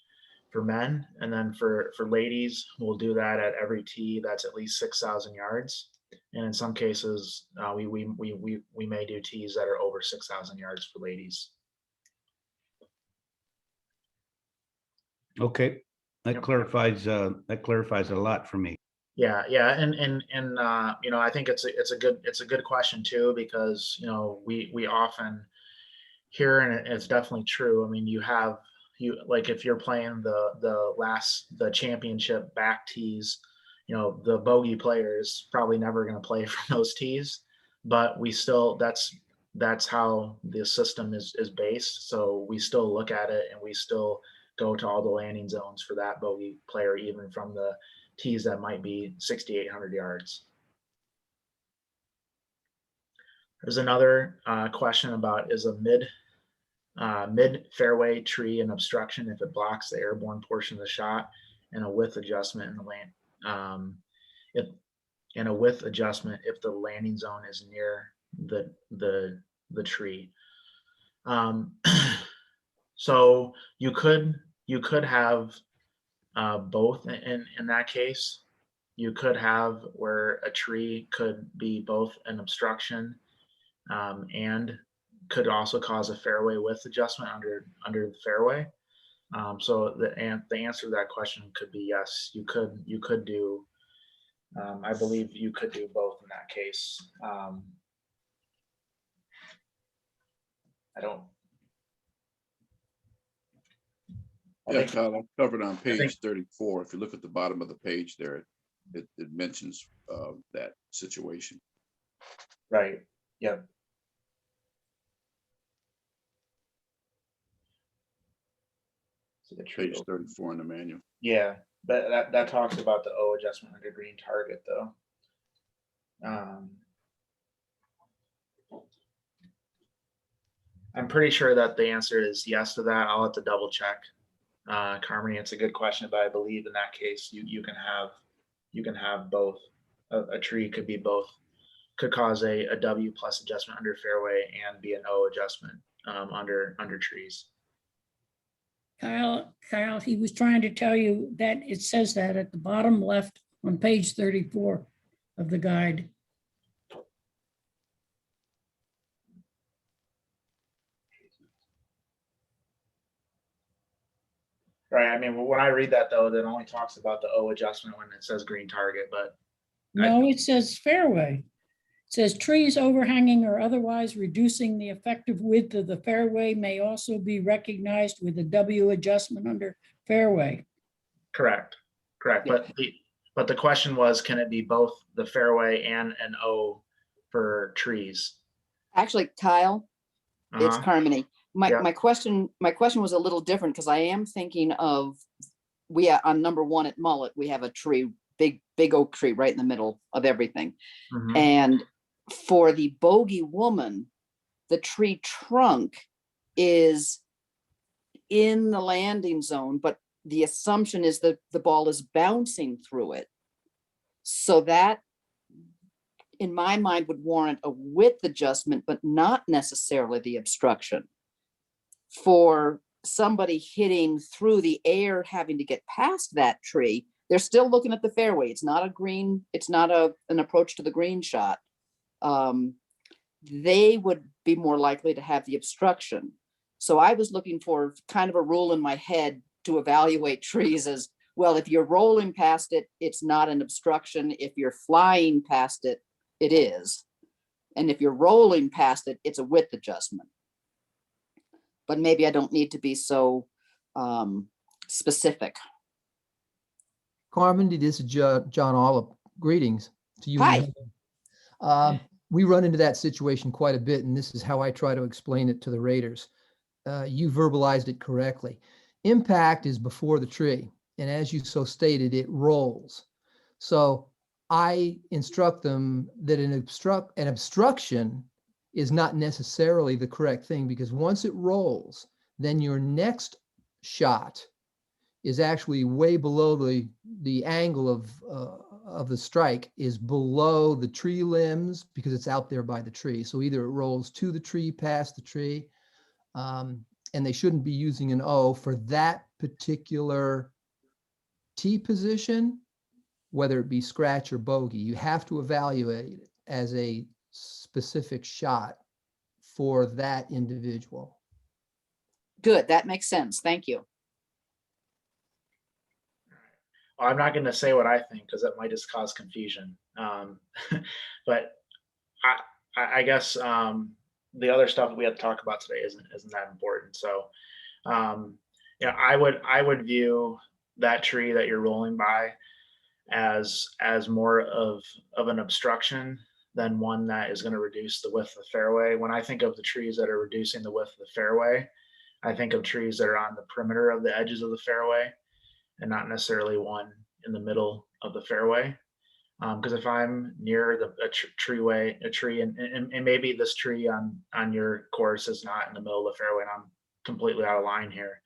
for men. And then for ladies, we'll do that at every tee that's at least 6,000 yards. And in some cases, we may do tees that are over 6,000 yards for ladies. Okay, that Yep. clarifies a lot for me. Yeah, and you know, I think it's a good question too, because you know we often hear, and it's definitely true. I mean, you like if you're playing the championship back tees, you know, the bogey player is probably never going to play from those tees, but we still that's how the system is based. So we still look at it, and we still go to all the landing zones for that bogey player, even from the tees that might be 6,800 yards. There's another question about, is a mid fairway tree an obstruction if it blocks the airborne portion of the shot, and a width adjustment in the land a width adjustment if the landing zone is near the tree. So you could have both in that case. You could have where a tree could be both an obstruction and could also cause a fairway width adjustment under the fairway. So the answer to that question could be yes. You could do. I believe you could do both in that case. I don't. Yeah, Kyle, I've covered on page 34. If you look at the bottom of the page there, it mentions that situation. Right. Yep. So Page 34 in the manual. Yeah, that talks about the O adjustment under green target though. I'm pretty sure that the answer is yes to that. I'll have to double check. Carmody, it's a good question, but I believe in that case you can have both. A tree could be both, could cause a W plus adjustment under fairway and be an O adjustment under trees. Kyle, he was trying to tell you that it says that at the bottom left on page 34 of the guide. Right. I mean, when I read that though, it only talks about the O adjustment when it says green target, but No, it says fairway. It says trees overhanging or otherwise reducing the effective width of the fairway may also be recognized with a W adjustment under fairway. correct. Yeah. But the question was, can it be both the fairway and an O for trees? Actually, Kyle, it's Uh-huh. Carmody. Yeah. My question was a little different because I am thinking of, on number 1 at Mullet, we have a tree, big oak tree right in the middle of everything. Mhm. And for the bogey woman, the tree trunk is in the landing zone, but the assumption is that the ball is bouncing through it. So that, in my mind, would warrant a width adjustment, but not necessarily the obstruction. For somebody hitting through the air, having to get past that tree, they're still looking at the fairway. It's not a green, it's not an approach to the green shot. They would be more likely to have the obstruction. So I was looking for kind of a rule in my head to evaluate trees as, well, if you're rolling past it, it's not an obstruction. If you're flying past it, it is. And if you're rolling past it, it's a width adjustment. But maybe I don't need to be so specific. Carmody, this is John Olive. Greetings to you. Hi. We run into that situation quite a bit, and this is how I try to explain it to the raters. You verbalized it correctly. Impact is before the tree, and as you so stated, it rolls. So I instruct them that an obstruction is not necessarily the correct thing, because once it rolls, then your next shot is actually way below the angle of the strike is below the tree limbs because it's out there by the tree. So either it rolls to the tree, past the tree, and they shouldn't be using an O for that particular tee position, whether it be scratch or bogey. You have to evaluate it as a specific shot for that individual. Good, that makes sense. Thank you. Well, I'm not going to say what I think because that might just cause confusion. But I guess the other stuff that we have to talk about today isn't that important. So, yeah, I would view that tree that you're rolling by as more of an obstruction than one that is going to reduce the width of the fairway. When I think of the trees that are reducing the width of the fairway, I think of trees that are on the perimeter of the edges of the fairway and not necessarily one in the middle of the fairway. Because if I'm near a tree, and maybe this tree on your course is not in the middle of the fairway, and I'm completely out of line here.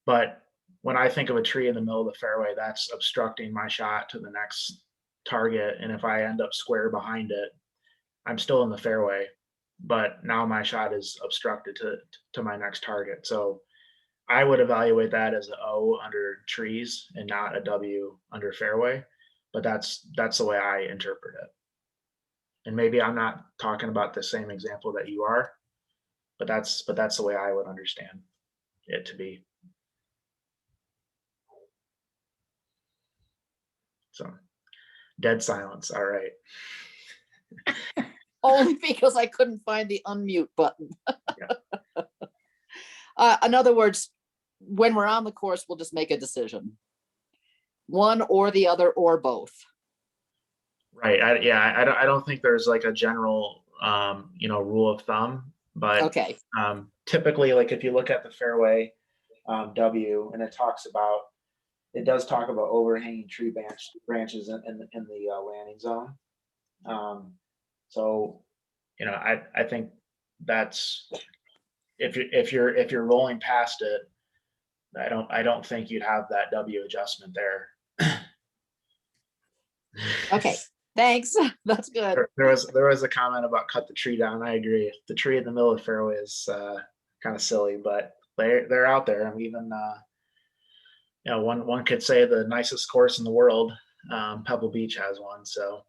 But when I think of a tree in the middle of the fairway, that's obstructing my shot to the next target. And if I end up square behind it, I'm still in the fairway, but now my shot is obstructed to my next target. So I would evaluate that as an O under trees and not a W under fairway, but that's the way I interpret it. And maybe I'm not talking about the same example that you are, but that's the way I would understand it to be. So, dead silence. All right. Only because I couldn't find the unmute button. In other words, when we're on the course, we'll just make a decision. One or the other or both. Right. I don't think there's like a general, rule of thumb, but Okay. Typically, like if you look at the fairway W, and it does talk about overhanging tree branches in the landing zone. So, I think that's if you're rolling past it, I don't think you'd have that W adjustment there. Okay. Thanks. That's good. There was a comment about cut the tree down. I agree. The tree in the middle of the fairway is kind of silly, but they're out there. I mean, even one could say the nicest course in the world, Pebble Beach has one. So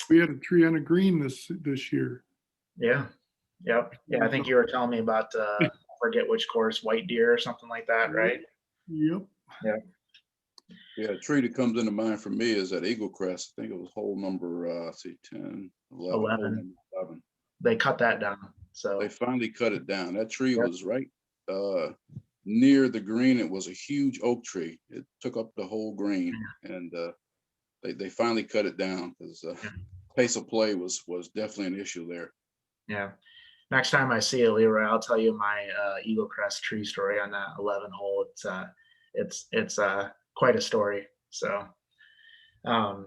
we had a tree on a green this year. Yeah. Yep. Yeah. I think you were telling me about I forget which course, White Deer or something like that, right? Yep. Yeah. Yeah, a tree that comes into mind for me is at Eagle Crest. I think it was hole number 10, 11. 11. They cut that down. So they finally cut it down. That tree Yep. was right near the green. It was a huge oak tree. It took up the whole green, and they finally cut it down because pace of play was definitely an issue there. Yeah. Next time I see it, Leroy, I'll tell you my Eagle Crest tree story on that 11 hole. It's quite a story. So, all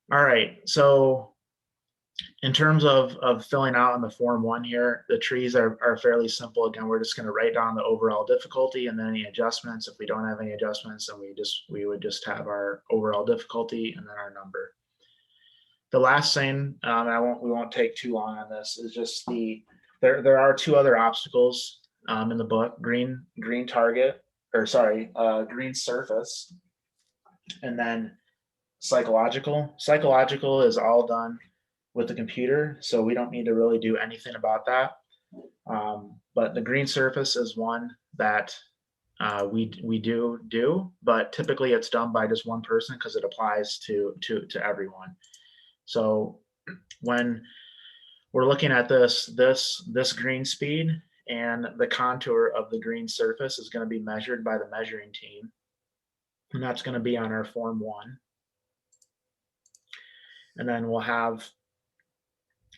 right. So, in terms of filling out on the Form 1 here, the trees are fairly simple. Again, we're just going to write down the overall difficulty and then any adjustments. If we don't have any adjustments, then we would just have our overall difficulty and then our number. The last thing, we won't take too long on this, is just there are two other obstacles in the book: green surface, and then psychological. Psychological is all done with the computer, so we don't need to really do anything about that. But the green surface is one that we do, but typically it's done by just one person because it applies to everyone. So when we're looking at this green speed and the contour of the green surface is going to be measured by the measuring team, and that's going to be on our Form 1. And then we'll have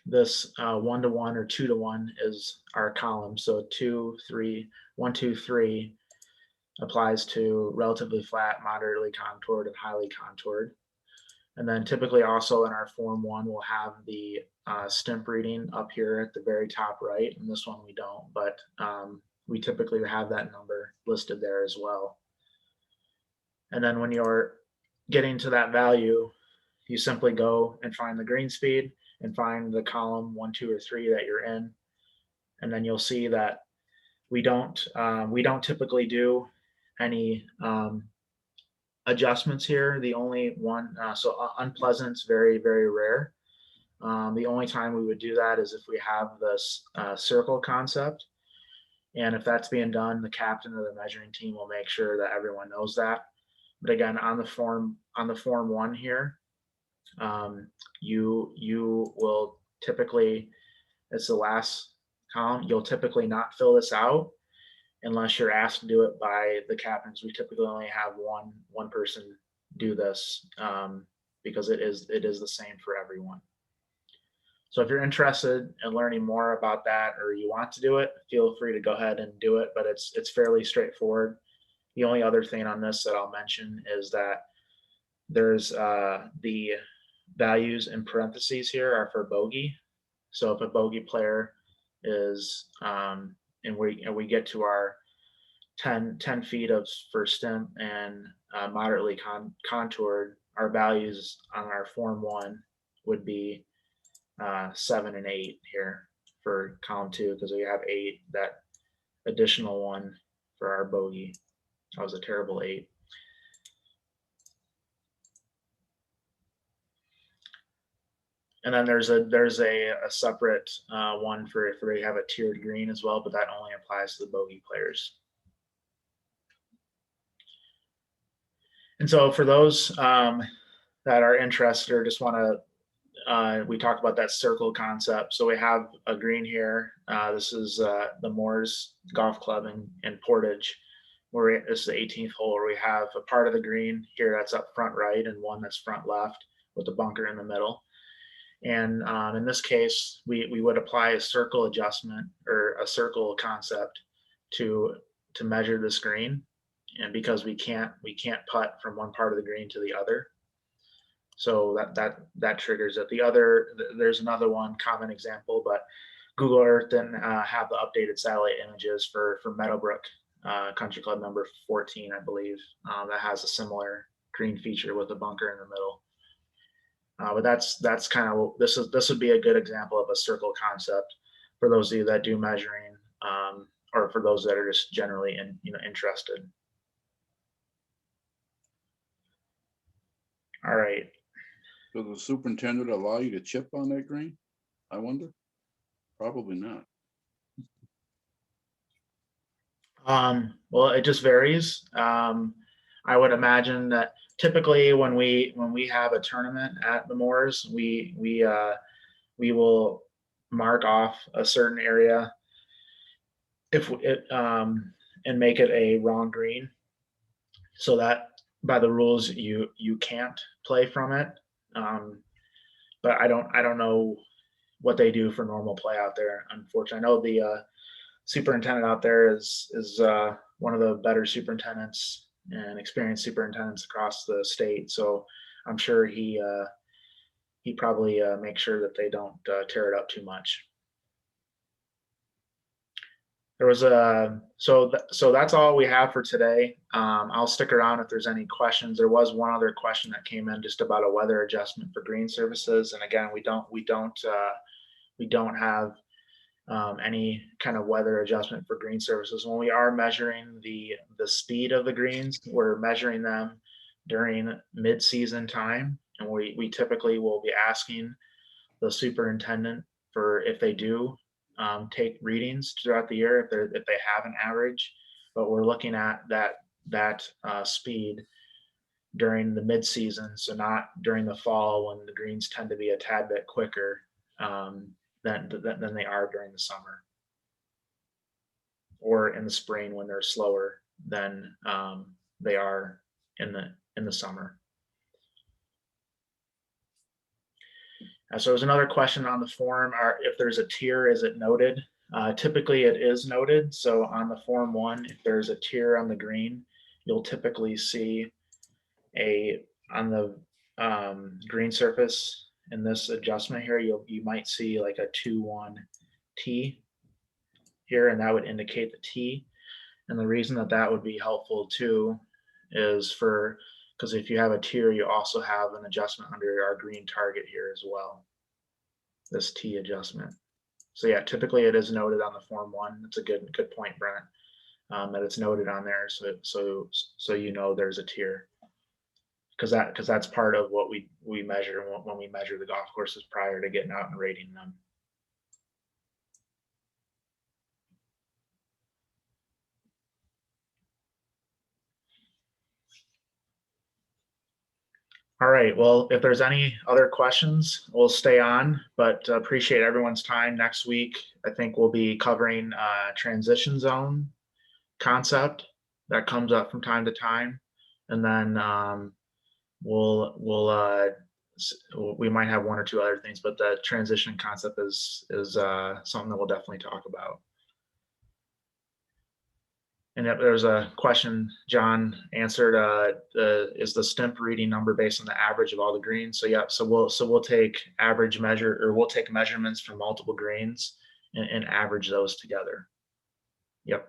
this 1-to-1 or 2-to-1 is our column. So 2, 3, 1, 2, 3 applies to relatively flat, moderately contoured, and highly contoured. And then typically also in our Form 1, we'll have the stimp reading up here at the very top right. And this one we don't, but we typically have that number listed there as well. And then when you're getting to that value, you simply go and find the green speed and find the column 1, 2, or 3 that you're in. And then you'll see that we don't typically do any adjustments here. The only one, so unpleasant's very, very rare. The only time we would do that is if we have this circle concept. And if that's being done, the captain of the measuring team will make sure that everyone knows that. But again, on the form 1 here, you will typically, it's the last column, you'll typically not fill this out unless you're asked to do it by the captains. We typically only have one person do this because it is the same for everyone. So if you're interested in learning more about that, or you want to do it, feel free to go ahead and do it, but it's fairly straightforward. The only other thing on this that I'll mention is that there's the values in parentheses here are for bogey. So if a bogey player is, and we get to our 10 feet of first stimp and moderately contoured, our values on our form 1 would be 7 and 8 here for column 2, because we have 8, that additional 1 for our bogey. That was a terrible 8. And then there's a separate one for if we have a tiered green as well, but that only applies to the bogey players. And so for those that are interested or just want to, we talked about that circle concept. So we have a green here. This is the Moores Golf Club in Portage, where this is the 18th hole, where we have a part of the green here that's up front right and one that's front left with the bunker in the middle. And in this case, we would apply a circle adjustment or a circle concept to measure this green. And because we can't putt from one part of the green to the other, so that triggers it. There's another one common example, but Google Earth didn't have the updated satellite images for Meadowbrook Country Club number 14, I believe, that has a similar green feature with a bunker in the middle. But that's kind of, this would be a good example of a circle concept for those of you that do measuring, or for those that are just generally interested. All right. Does the superintendent allow you to chip on that green? I wonder. Probably not. Well, it just varies. I would imagine that typically when we have a tournament at the Moores, we will mark off a certain area if it and make it a wrong green, so that by the rules you can't play from it. But I don't know what they do for normal play out there. Unfortunately, I know the superintendent out there is one of the better superintendents and experienced superintendents across the state. So I'm sure he probably makes sure that they don't tear it up too much. There was so that's all we have for today. I'll stick around if there's any questions. There was one other question that came in just about a weather adjustment for green surfaces, and again, we don't have any kind of weather adjustment for green surfaces. When we are measuring the speed of the greens, we're measuring them during mid-season time, and we typically will be asking the superintendent for if they do take readings throughout the year if they have an average, but we're looking at that speed during the mid-season, so not during the fall when the greens tend to be a tad bit quicker than they are during the summer, or in the spring when they're slower than they are in the summer. So there's another question on the form, if there's a tier, is it noted? Typically it is noted. So on the form 1, if there's a tier on the green, you'll typically see on the green surface in this adjustment here, you might see like a 2-1 T here, and that would indicate the T. And the reason that would be helpful too is for, because if you have a tier, you also have an adjustment under our green target here as well. This T adjustment. So yeah, typically it is noted on the Form 1. It's a good point, Brent, that it's noted on there. So you know there's a tier. Because that's part of what we measure when we measure the golf courses prior to getting out and rating them. All right, well, if there's any other questions, we'll stay on, but appreciate everyone's time. Next week, I think we'll be covering transition zone concept that comes up from time to time. And then we might have one or two other things, but the transition concept is something that we'll definitely talk about. And if there's a question John answered, is the stimp reading number based on the average of all the greens? So yeah, so we'll take average measure, or we'll take measurements from multiple greens and average those together. Yep.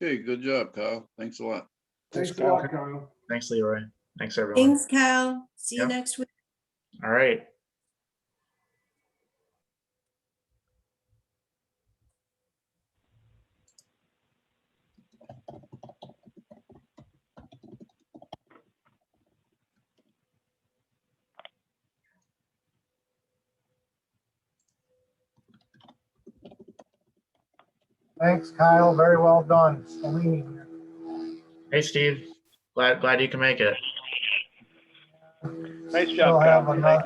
Okay, good job, Kyle. Thanks a lot. Thanks a lot, Kyle. Thanks, Leroy. Thanks, everyone. Thanks, Kyle. See you Yep. next week. All right. Thanks, Kyle. Very well done. Hey, Steve. Glad you can make it. Nice Still job, have Kyle. another- Thank you.